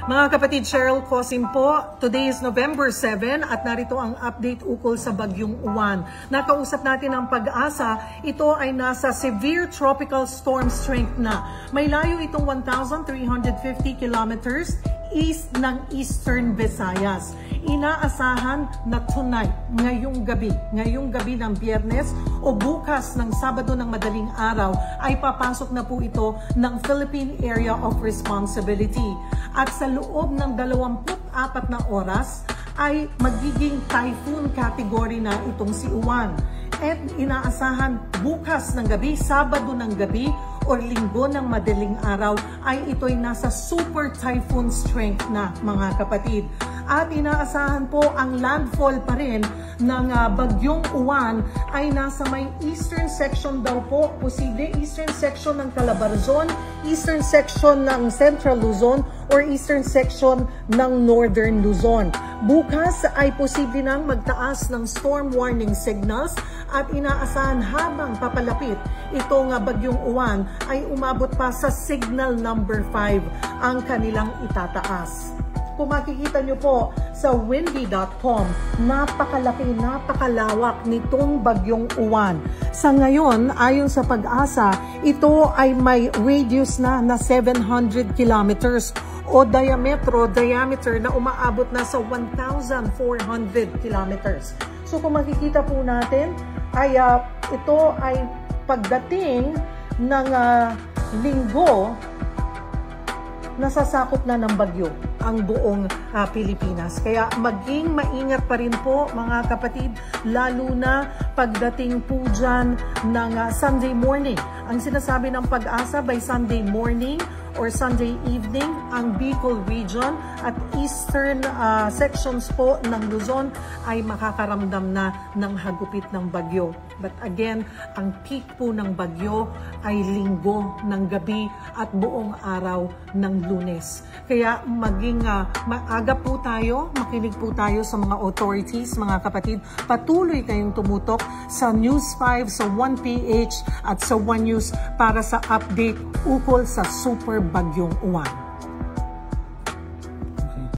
Mga kapatid, Cheryl Cosim po. Today is November 7 at narito ang update ukol sa Bagyong Uwan. Nakausap natin ang Pag-asa. Ito ay nasa severe tropical storm strength na. May layo itong 1,350 kilometers east ng Eastern Visayas. Inaasahan na tonight, ngayong gabi ng Biyernes o bukas ng Sabado ng madaling araw ay papasok na po ito ng Philippine Area of Responsibility. At sa loob ng 24 na oras ay magiging typhoon category na itong si Uwan. At inaasahan bukas ng gabi, Sabado ng gabi o Linggo ng madaling araw ay ito'y nasa super typhoon strength na, mga kapatid. At inaasahan po ang landfall pa rin ng Bagyong Uwan ay nasa may eastern section daw po, posible eastern section ng Calabarzon, eastern section ng Central Luzon, or eastern section ng Northern Luzon. Bukas ay posible nang magtaas ng storm warning signals at inaasahan habang papalapit itong Bagyong Uwan ay umabot pa sa signal number 5 ang kanilang itataas. Kung makikita nyo po sa windy.com, napakalaki, napakalawak nitong Bagyong Uwan. Sa ngayon, ayon sa Pag-asa, ito ay may radius na 700 kilometers o diameter na umaabot na sa 1,400 kilometers. So kung makikita po natin, ay ito ay pagdating ng Linggo, nasasakop na ng bagyo ang buong Pilipinas. Kaya maging maingat pa rin po, mga kapatid, lalo na pagdating po dyan ng Sunday morning. Ang sinasabi ng Pag-asa, by Sunday morning or Sunday evening, ang Bicol region at eastern sections po ng Luzon ay makakaramdam na ng hagupit ng bagyo. But again, ang peak po ng bagyo ay Linggo ng gabi at buong araw ng Lunes. Kaya maging maaga po tayo, makinig po tayo sa mga authorities, mga kapatid. Patuloy kayong tumutok sa News 5, sa 1PH at sa 1 News para sa update ukol sa Super Bagyong Uwan.